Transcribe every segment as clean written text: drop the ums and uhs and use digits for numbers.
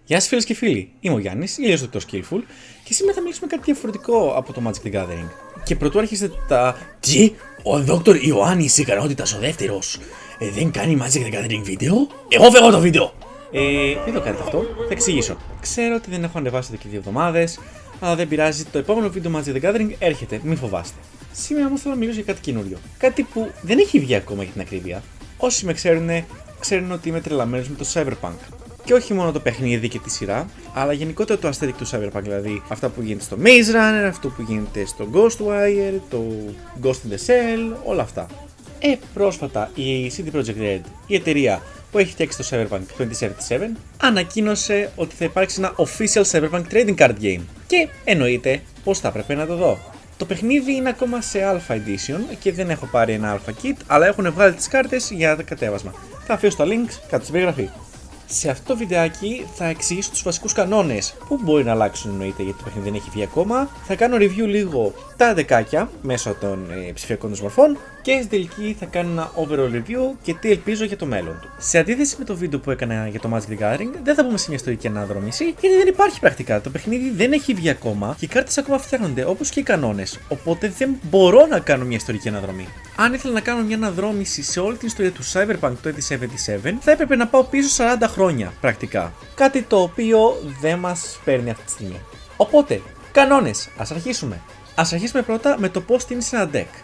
Γεια σας φίλες και φίλοι, είμαι ο Γιάννης, ήλιος Dr. Skillful και σήμερα θα μιλήσουμε κάτι διαφορετικό από το Magic the Gathering. Και πρωτού αρχίσετε τα «Τι, ο Dr. Ιωάννης ικανότητας ο δεύτερος δεν κάνει Magic the Gathering βίντεο? Εγώ φεύγω το βίντεο!» Μην το κάνετε αυτό, θα εξηγήσω. Ξέρω ότι δεν έχω ανεβάσει εδώ και 2 εβδομάδες, αλλά δεν πειράζει, το επόμενο βίντεο Magic the Gathering έρχεται, μην φοβάστε. Σήμερα όμως θέλω να μιλήσω για κάτι καινούριο. Κάτι που δεν έχει βγει ακόμα για την ακρίβεια. Όσοι με ξέρουν ότι είμαι τρελαμένος με το Cyberpunk. Και όχι μόνο το παιχνίδι και τη σειρά, αλλά γενικότερα το aesthetic του Cyberpunk, δηλαδή αυτά που γίνεται στο Maze Runner, αυτό που γίνεται στο Ghostwire, το Ghost in the Shell, όλα αυτά. Πρόσφατα η CD Projekt Red, η εταιρεία που έχει φτιάξει το Cyberpunk 2077, ανακοίνωσε ότι θα υπάρξει ένα official Cyberpunk trading card game. Και εννοείται πως θα έπρεπε να το δω. Το παιχνίδι είναι ακόμα σε Alpha Edition και δεν έχω πάρει ένα Alpha Kit, αλλά έχουν βγάλει τις κάρτες για το κατέβασμα. Θα αφήσω τα links κάτω στην περιγραφή. Σε αυτό το βιντεάκι θα εξηγήσω τους βασικούς κανόνες που μπορεί να αλλάξουν, εννοείται, γιατί το παιχνίδι δεν έχει βγει ακόμα. Θα κάνω review λίγο τα δεκάκια μέσω των ψηφιακών τους μορφών και στην τελική θα κάνω ένα overall review και τι ελπίζω για το μέλλον του. Σε αντίθεση με το βίντεο που έκανα για το Magic the Gathering, δεν θα μπούμε σε μια ιστορική αναδρόμηση, γιατί δεν υπάρχει πρακτικά. Το παιχνίδι δεν έχει βγει ακόμα και οι κάρτες ακόμα φτιάχνονται όπως και οι κανόνες. Οπότε δεν μπορώ να κάνω μια ιστορική αναδρομή. Αν ήθελα να κάνω μια αναδρόμηση σε όλη την ιστορία του Cyberpunk 2077, θα έπρεπε να πάω πίσω 40 χρόνια πρακτικά. Κάτι το οποίο δεν μας παίρνει αυτή τη στιγμή. Οπότε, κανόνες, ας αρχίσουμε. Ας αρχίσουμε πρώτα με το πώς τίνεις ένα deck.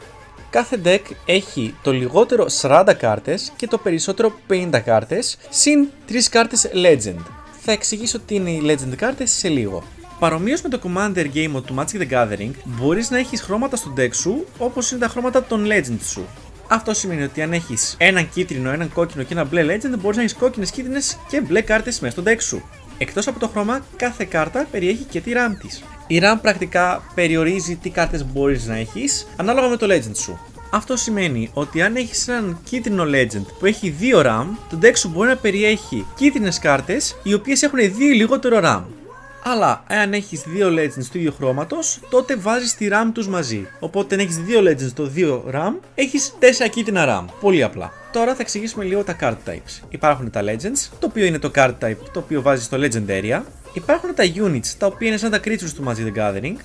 Κάθε deck έχει το λιγότερο 40 κάρτες και το περισσότερο 50 κάρτες, συν 3 κάρτες Legend. Θα εξηγήσω τι είναι οι Legend κάρτες σε λίγο. Παρομοίως με το Commander Game mode του Magic the Gathering, μπορείς να έχεις χρώματα στο deck σου όπως είναι τα χρώματα των Legend σου. Αυτό σημαίνει ότι αν έχεις έναν κίτρινο, έναν κόκκινο και ένα μπλε Legend, μπορείς να έχεις κόκκινες, κίτρινες και μπλε κάρτες μέσα στο deck σου. Εκτός από το χρώμα, κάθε κάρτα περιέχει και τη RAM της. Η RAM πρακτικά περιορίζει τι κάρτες μπορείς να έχεις ανάλογα με το Legend σου. Αυτό σημαίνει ότι αν έχεις έναν κίτρινο Legend που έχει 2 RAM, το deck σου μπορεί να περιέχει κίτρινες κάρτες οι οποίες έχουν 2 λιγότερο RAM. Αλλά αν έχεις 2 Legends του ίδιου χρώματος, τότε βάζεις τη RAM τους μαζί. Οπότε αν έχεις 2 Legends το 2 RAM, έχεις 4 κίτρινα RAM. Πολύ απλά. Τώρα θα εξηγήσουμε λίγο τα card types. Υπάρχουν τα Legends, το οποίο είναι το card type το οποίο βάζεις στο Legend Area. Υπάρχουν τα Units, τα οποία είναι σαν τα creatures του Magic the Gathering.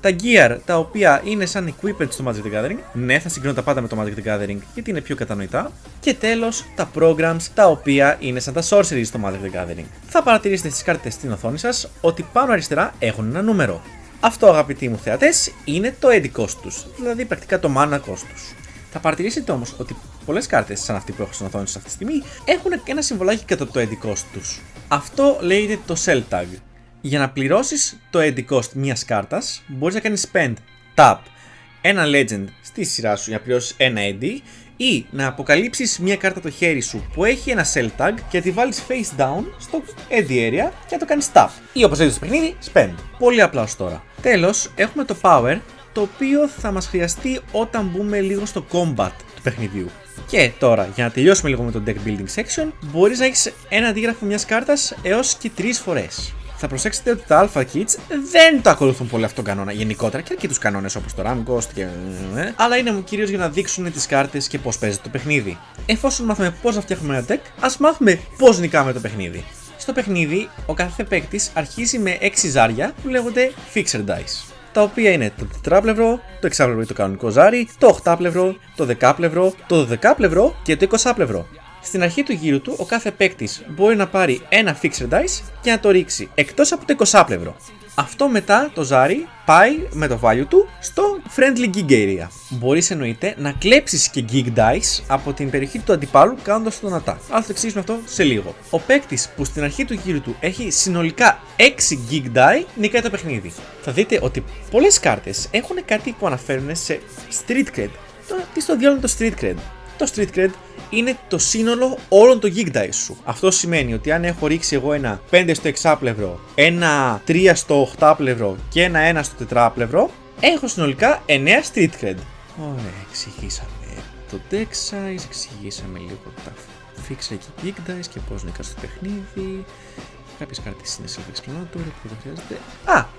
Τα Gear, τα οποία είναι σαν equipment στο Magic the Gathering. Ναι, θα συγκρίνω τα πάντα με το Magic the Gathering γιατί είναι πιο κατανοητά. Και τέλος, τα Programs, τα οποία είναι σαν τα Sorceries στο Magic the Gathering. Θα παρατηρήσετε στις κάρτες στην οθόνη σας ότι πάνω αριστερά έχουν ένα νούμερο. Αυτό, αγαπητοί μου θεατές, είναι το Eddy cost τους, δηλαδή πρακτικά το mana cost τους. Θα παρατηρήσετε όμως ότι πολλές κάρτες, σαν αυτή που έχω στην οθόνη σας αυτή τη στιγμή, έχουν ένα συμβολάκι κατά το Eddy cost τους. Αυτό λέγεται το Sell Tag. Για να πληρώσεις το Eddy cost μιας κάρτας, μπορείς να κάνεις spend, tap, ένα legend στη σειρά σου για να πληρώσεις ένα Eddy ή να αποκαλύψεις μια κάρτα το χέρι σου που έχει ένα sell tag και να τη βάλεις face down στο Eddy area και να το κάνεις tap. Ή όπως λέει στο παιχνίδι, spend. Πολύ απλά ως τώρα. Τέλος, έχουμε το power, το οποίο θα μας χρειαστεί όταν μπούμε λίγο στο combat του παιχνιδιού. Και τώρα, για να τελειώσουμε λίγο με το deck building section, μπορείς να έχεις ένα αντίγραφο μιας κάρτας έως και 3 φορές. Θα προσέξετε ότι τα Alpha Kits δεν το ακολουθούν πολύ αυτόν τον κανόνα γενικότερα και τους κανόνες όπως το Ram Ghost και αλλά είναι κυρίως για να δείξουν τις κάρτες και πώς παίζεται το παιχνίδι. Εφόσον μάθουμε πώς να φτιάχνουμε ένα deck, ας μάθουμε πώς νικάμε το παιχνίδι. Στο παιχνίδι, ο κάθε παίκτης αρχίζει με 6 ζάρια που λέγονται Fixer Dice. Τα οποία είναι το τετράπλευρο, το εξάπλευρο ή το κανονικό ζάρι, το οχτάπλευρο, το δεκάπλευρο, το δωδεκάπλευρο και το εικοσάπλευρο. Στην αρχή του γύρου του, ο κάθε παίκτης μπορεί να πάρει ένα Fixer Dice και να το ρίξει εκτός από το εικοσάπλευρο. Αυτό μετά το ζάρι πάει με το value του στο Friendly Gig Area. Μπορείς εννοείται να κλέψεις και Gig Dice από την περιοχή του αντιπάλου κάνοντας τον attack. Αλλά θα το εξηγήσουμε αυτό σε λίγο. Ο παίκτης που στην αρχή του γύρου του έχει συνολικά 6 Gig Die νικάει το παιχνίδι. Θα δείτε ότι πολλές κάρτες έχουν κάτι που αναφέρουν σε Street Cred. Τι στο διάλογο το Street Cred? Το Street Cred είναι το σύνολο όλων των Gig Dice σου. Αυτό σημαίνει ότι αν έχω ρίξει εγώ ένα 5 στο εξάπλευρο, ένα 3 στο οχτάπλευρο και ένα 1 στο τετράπλευρο, έχω συνολικά 9 Street Cred. Ωραία, εξηγήσαμε το deck size, εξηγήσαμε λίγο τα fixer και Gig Dice και πώς νικάς το παιχνίδι. Κάποιες κάρτες είναι self-explanatory που δεν χρειάζεται.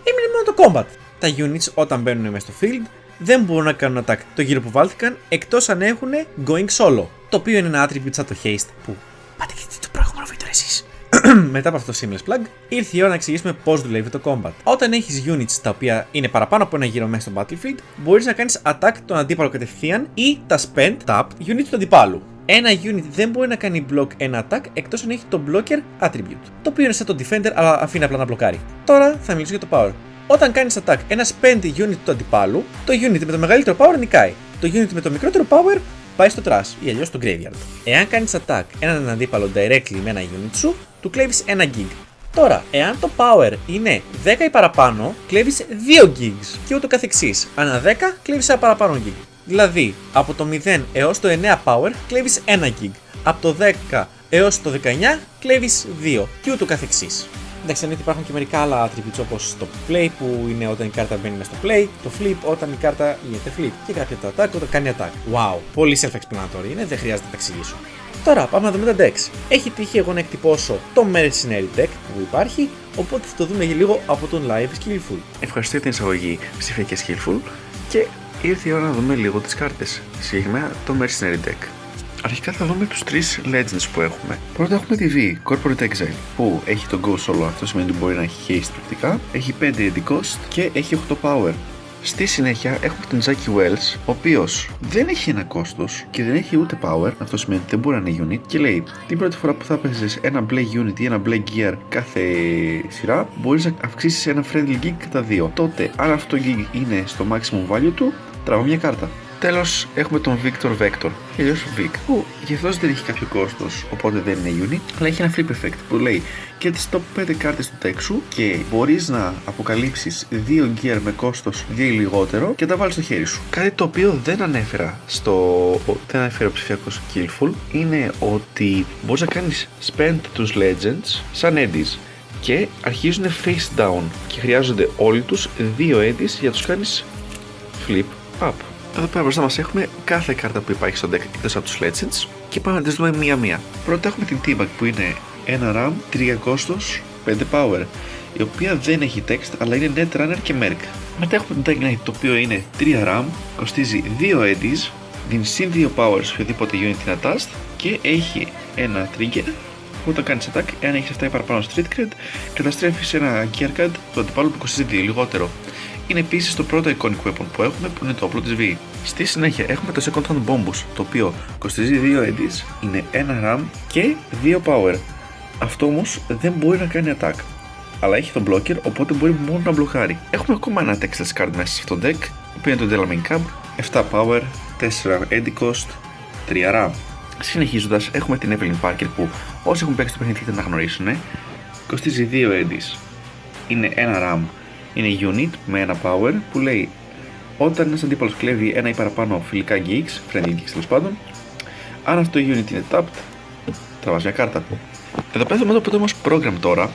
Έμεινε μόνο το combat. Τα units όταν μπαίνουν μέσα στο field δεν μπορούν να κάνουν attack το γύρο που βάλθηκαν εκτός αν έχουν going solo. Το οποίο είναι ένα attribute σαν το haste που πάτε και δείτε το προηγούμενο βίντεο εσείς. Μετά από αυτό το seamless plug, ήρθε η ώρα να εξηγήσουμε πώς δουλεύει το combat. Όταν έχεις units τα οποία είναι παραπάνω από ένα γύρο μέσα στο battlefield, μπορείς να κάνεις attack τον αντίπαλο κατευθείαν ή τα spend tap units του αντιπάλου. Ένα unit δεν μπορεί να κάνει block ένα attack εκτός αν έχει το blocker attribute, το οποίο είναι σαν το defender αλλά αφήνει απλά να μπλοκάρει. Τώρα θα μιλήσω για το power. Όταν κάνεις attack ένα spend unit του αντιπάλου, το unit με το μεγαλύτερο power νικάει. Το unit με το μικρότερο power πάει στο trash ή αλλιώς στο graveyard. Εάν κάνεις attack έναν αντίπαλο directly με ένα unit σου, του κλέβεις ένα gig. Τώρα, εάν το power είναι 10 ή παραπάνω, κλέβεις 2 gigs και ούτω καθεξής. Ανά 10 κλέβεις ένα παραπάνω gig. Δηλαδή, από το 0 έως το 9 power κλέβεις 1 gig. Από το 10 έως το 19 κλέβεις 2 και ούτω καθεξής. Εντάξει, εννοείται υπάρχουν και μερικά άλλα attributes όπως το play που είναι όταν η κάρτα μπαίνει μέσα στο play, το flip όταν η κάρτα γίνεται flip και κάποιο το attack όταν κάνει attack. Wow, πολύ self-explanatory είναι, δεν χρειάζεται να τα εξηγήσω. Τώρα πάμε να δούμε τα decks. Έχει τύχει εγώ να εκτυπώσω το Mercenary deck που υπάρχει, οπότε θα το δούμε λίγο από τον live Skillful. Ευχαριστώ για την εισαγωγή ψηφιακή Skillful και ήρθε η ώρα να δούμε λίγο τις κάρτες. Συγκεκριμένα το Mercenary deck. Αρχικά θα δούμε τους 3 Legends που έχουμε. Πρώτα έχουμε τη V, Corporate Exile, που έχει το Go Solo, αυτό σημαίνει ότι μπορεί να έχει haste πρακτικά, έχει 5 AD cost και έχει 8 power. Στη συνέχεια έχουμε τον Jackie Wells, ο οποίος δεν έχει ένα κόστος και δεν έχει ούτε power, αυτό σημαίνει ότι δεν μπορεί να είναι unit και λέει την πρώτη φορά που θα παίζεις ένα μπλε unit ή ένα μπλε gear κάθε σειρά μπορείς να αυξήσεις ένα friendly gig κατά 2. Τότε αν αυτό το gig είναι στο maximum value του, τραβά μια κάρτα. Τέλος έχουμε τον Victor Vector, αλλιώς Vic, που γι' αυτός δεν έχει κάποιο κόστος, οπότε δεν είναι unit, αλλά έχει ένα flip effect που λέει και τις top 5 κάρτες του deck σου και μπορείς να αποκαλύψεις 2 gear με κόστος 2 ή λιγότερο και τα βάλεις στο χέρι σου. Κάτι το οποίο δεν ανέφερε ο ψηφιακός Skillful είναι ότι μπορείς να κάνεις spend τους legends σαν eddies και αρχίζουν face down και χρειάζονται όλοι τους 2 eddies για να τους κάνεις flip up. Εδώ πέρα μπροστά μας έχουμε κάθε κάρτα που υπάρχει στο deck εκτός από τους Legends και πάμε να τις δούμε μία-μία. Πρώτα έχουμε την T-Bag που είναι 1 RAM, 3 κόστος, 5 power, η οποία δεν έχει text αλλά είναι net runner και merc. Μετά έχουμε την Tag Knight το οποίο είναι 3 RAM, κοστίζει 2 eddies, δίνει συν 2 power σε οποιοδήποτε unit είναι attached και έχει ένα trigger που όταν κάνεις attack, εάν έχεις αυτά ή παραπάνω street cred, καταστρέφεις ένα gear card του αντιπάλου που κοστίζει 2 λιγότερο. Είναι επίσης το πρώτο iconic weapon που έχουμε που είναι το όπλο της V. Στη συνέχεια έχουμε το Second Hand Bombus το οποίο κοστίζει 2 eddies, είναι 1 RAM και 2 power. Αυτό όμως δεν μπορεί να κάνει attack, αλλά έχει το blocker οπότε μπορεί μόνο να μπλοκάρει. Έχουμε ακόμα ένα textless card μέσα σε αυτό το deck, το οποίο είναι το Delamain Cab, 7 power, 4 eddy cost, 3 RAM. Συνεχίζοντας έχουμε την Evelyn Parker που όσοι έχουν παίξει το παιχνίδι θα την αναγνωρίσουν, κοστίζει 2 eddies, είναι 1 RAM. Είναι unit με ένα power που λέει όταν ένας αντίπαλος κλέβει ένα ή παραπάνω φιλικά geeks, friendly geeks τέλος πάντων, αν αυτό το unit είναι tapped, τραβάς μια κάρτα. Εδώ πέρα έχουμε το πρώτο μας program τώρα,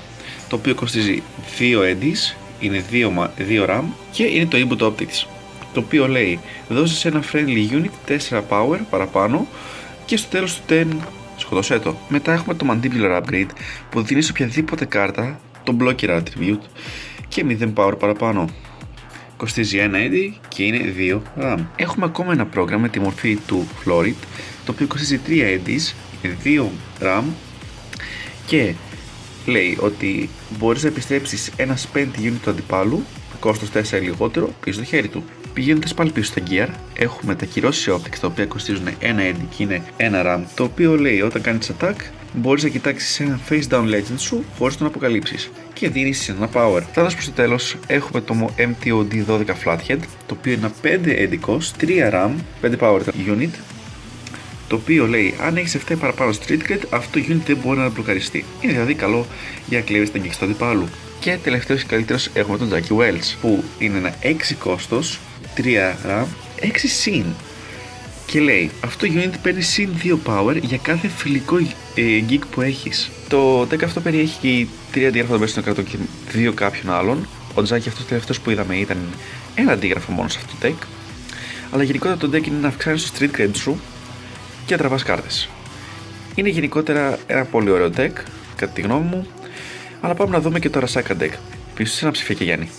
το οποίο κοστίζει 2 eddies, είναι 2 RAM και είναι το input optics, το οποίο λέει δώσεις ένα friendly unit 4 power παραπάνω και στο τέλος του turn σκοτώσέ το. Μετά έχουμε το mandibular upgrade που δίνει σε οποιαδήποτε κάρτα το blocker attribute και 0 power παραπάνω. Κοστίζει 1 eddy και είναι 2 RAM. Έχουμε ακόμα ένα πρόγραμμα με τη μορφή του Florid, το οποίο κοστίζει 3 eddies, είναι 2 RAM και λέει ότι μπορείς να επιστρέψεις ένα spent unit του αντιπάλου με κόστος 4 λιγότερο πίσω στο χέρι του. Πηγαίνοντας πάλι πίσω στα gear, έχουμε τα κυρώσεις optics τα οποία κοστίζουν 1 eddy και είναι 1 RAM, το οποίο λέει όταν κάνεις attack μπορείς να κοιτάξεις ένα face down legend σου χωρίς να τον αποκαλύψεις και δίνεις ένα power. Φτάνοντας προς το τέλος έχουμε το MTOD 12 Flathead, το οποίο είναι 5 eddy cost, 3 RAM, 5 power unit, το οποίο λέει αν έχεις 7 παραπάνω street cred αυτό το unit δεν μπορεί να μπλοκαριστεί. Είναι δηλαδή καλό για να κλέβεις τα geeks του αντιπάλου. Και τελευταίος και καλύτερος έχουμε τον Jackie Wells που είναι ένα 6 κόστος, 3 RAM, 6 συν. Και λέει αυτό το unit παίρνει συν 2 power για κάθε φιλικό geek που έχεις. Το deck αυτό περιέχει 3 αντίγραφα μέσα στον κρατό και 2 κάποιων άλλων. Ο Jackie αυτός τελευταίος που είδαμε ήταν ένα αντίγραφο μόνο σε αυτό το deck. Αλλά γενικότερα το deck είναι να αυξάνεις το street cred σου και να τραβάς κάρτες. Είναι γενικότερα ένα πολύ ωραίο deck κατά τη γνώμη μου. Αλλά πάμε να δούμε και το Arasaka deck. Πίσω σε ένα ψηφιακή Γιάννη.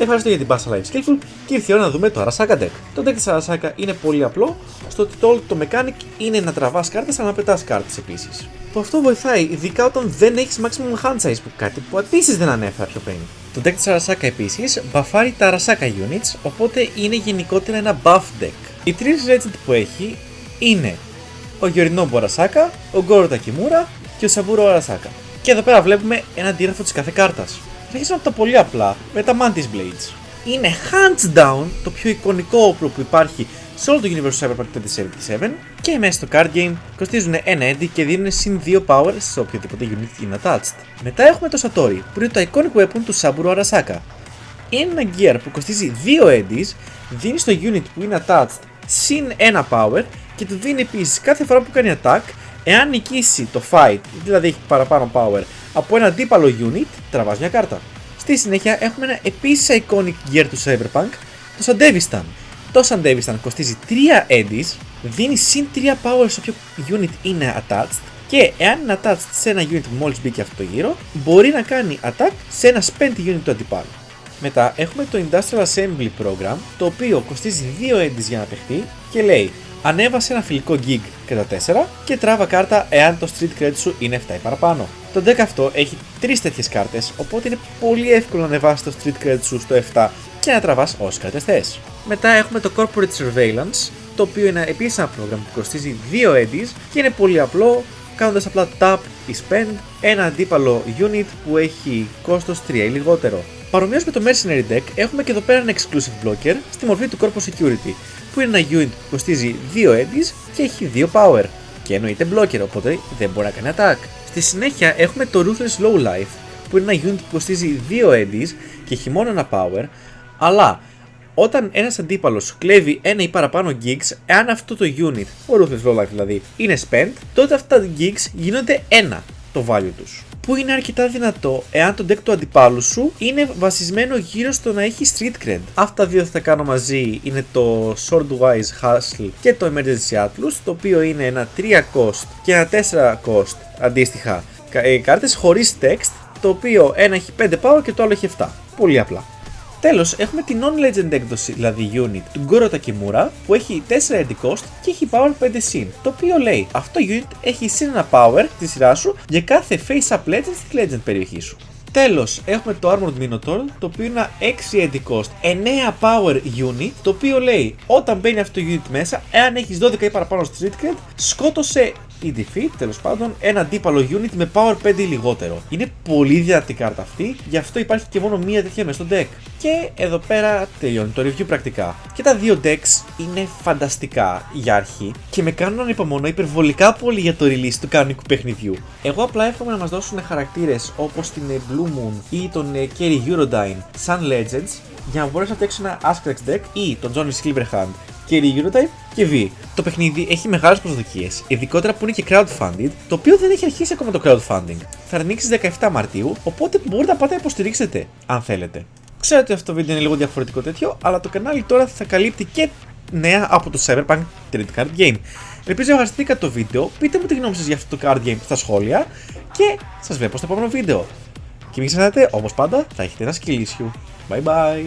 Ευχαριστώ για την Pass Alive Skillful και ήρθε η ώρα να δούμε το Arasaka Deck. Το deck της Arasaka είναι πολύ απλό, στο ότι το mechanic είναι να τραβάς κάρτες αλλά να πετάς κάρτες επίσης. Που αυτό βοηθάει ειδικά όταν δεν έχεις maximum hand size, που κάτι που επίσης δεν ανέφερα πιο πριν. Το deck της Arasaka επίσης μπαφάρει τα Arasaka units, οπότε είναι γενικότερα ένα buff deck. Οι τρεις legend που έχει είναι ο Yorinobu Arasaka, ο Goro Takemura και ο Saburo Arasaka. Και εδώ πέρα βλέπουμε ένα αντίγραφο της κάθε κάρτας. Αρχίσαμε από τα πολύ απλά με τα Mantis Blades. Είναι hands down το πιο εικονικό όπλο που υπάρχει σε όλο το Universe Cyberpunk 2077 και μέσα στο card game κοστίζουν ένα eddy και δίνουν συν 2 power σε οποιοδήποτε unit είναι attached. Μετά έχουμε το Satori που είναι το iconic weapon του Saburo Arasaka. Είναι ένα gear που κοστίζει 2 eddies, δίνει στο unit που είναι attached συν 1 power και του δίνει επίσης κάθε φορά που κάνει attack, εάν νικήσει το fight, δηλαδή έχει παραπάνω power από ένα αντίπαλο unit, τραβάς μια κάρτα. Στη συνέχεια έχουμε ένα επίσης iconic gear του Cyberpunk, το Sandevistan. Το Sandevistan κοστίζει 3 eddies, δίνει συν 3 power σε όποιο unit είναι attached και εάν είναι attached σε ένα unit που μόλις μπήκε αυτό το γύρο, μπορεί να κάνει attack σε ένα spent unit του αντιπάλου. Μετά έχουμε το Industrial Assembly Program, το οποίο κοστίζει 2 eddies για να παιχτεί και λέει ανέβασε ένα φιλικό gig κατά 4 και τράβα κάρτα εάν το street cred σου είναι 7 ή παραπάνω. Το deck αυτό έχει 3 τέτοιες κάρτες, οπότε είναι πολύ εύκολο να ανεβάσεις το street cred σου στο 7 και να τραβάς όσες κάρτες θες. Μετά έχουμε το Corporate Surveillance, το οποίο είναι επίσης ένα πρόγραμμα που κοστίζει 2 eddies και είναι πολύ απλό, κάνοντας απλά tap ή spend ένα αντίπαλο unit που έχει κόστος 3 ή λιγότερο. Παρομοίως με το Mercenary Deck, έχουμε και εδώ πέρα ένα exclusive blocker στη μορφή του Corpo Security, που είναι ένα unit που κοστίζει 2 eddies και έχει 2 power. Και εννοείται blocker, οπότε δεν μπορεί να κάνει attack. Στη συνέχεια έχουμε το Ruthless Low Life, που είναι ένα unit που κοστίζει 2 eddies και έχει μόνο ένα power, αλλά όταν ένας αντίπαλος σου κλέβει ένα ή παραπάνω gigs, εάν αυτό το unit, ο Ruthless Low Life δηλαδή, είναι spent, τότε αυτά τα gigs γίνονται 1 το value τους. Που είναι αρκετά δυνατό εάν το deck του αντιπάλου σου είναι βασισμένο γύρω στο να έχει street cred. Αυτά δύο θα τα κάνω μαζί είναι το Swordwise Hustle και το Emergency Atlas, το οποίο είναι ένα 3 cost και ένα 4 cost αντίστοιχα κάρτες χωρίς text, το οποίο ένα έχει 5 power και το άλλο έχει 7. Πολύ απλά. Τέλος, έχουμε την non-legend έκδοση, δηλαδή unit του Goro Takemura, που έχει 4 eddy cost και έχει power 5 συν, το οποίο λέει αυτό unit έχει συν ένα power τη σειρά σου για κάθε face-up legend στη legend περιοχή σου. Τέλος, έχουμε το Armored Minotaur, το οποίο είναι ένα 6 eddy cost, 9 power unit, το οποίο λέει όταν μπαίνει αυτό το unit μέσα, εάν έχεις 12 ή παραπάνω street cred, σκότωσε ή defeat, τέλος πάντων, ένα αντίπαλο unit με power 5 ή λιγότερο. Είναι πολύ δυνατή κάρτα αυτή, γι' αυτό υπάρχει και μόνο μία τέτοια μέσα στο deck. Και εδώ πέρα τελειώνει το review πρακτικά. Και τα δύο decks είναι φανταστικά για αρχή και με κάνουν να ανυπομονώ υπερβολικά πολύ για το release του κανονικού παιχνιδιού. Εγώ απλά εύχομαι να μας δώσουν χαρακτήρες όπως την Blue Moon ή τον Kerry Eurodyne σαν Legends για να μπορέσω να φτιάξω ένα Ascrex deck ή τον Johnny Silverhand Kerry Eurotype και V. Το παιχνίδι έχει μεγάλες προσδοκίες, ειδικότερα που είναι και crowdfunded, το οποίο δεν έχει αρχίσει ακόμα το crowdfunding. Θα ανοίξει 17 Μαρτίου, οπότε μπορείτε να πάτε να υποστηρίξετε αν θέλετε. Ξέρω ότι αυτό το βίντεο είναι λίγο διαφορετικό τέτοιο, αλλά το κανάλι τώρα θα καλύπτει και νέα από το Cyberpunk 3D Card Game. Ελπίζω να ευχαριστηθήκατε το βίντεο, πείτε μου τη γνώμη σας για αυτό το card game στα σχόλια και σας βλέπω στο επόμενο βίντεο. Και μην ξεχνάτε, όπως πάντα, θα έχετε ένα σκυλίσιο. Bye bye!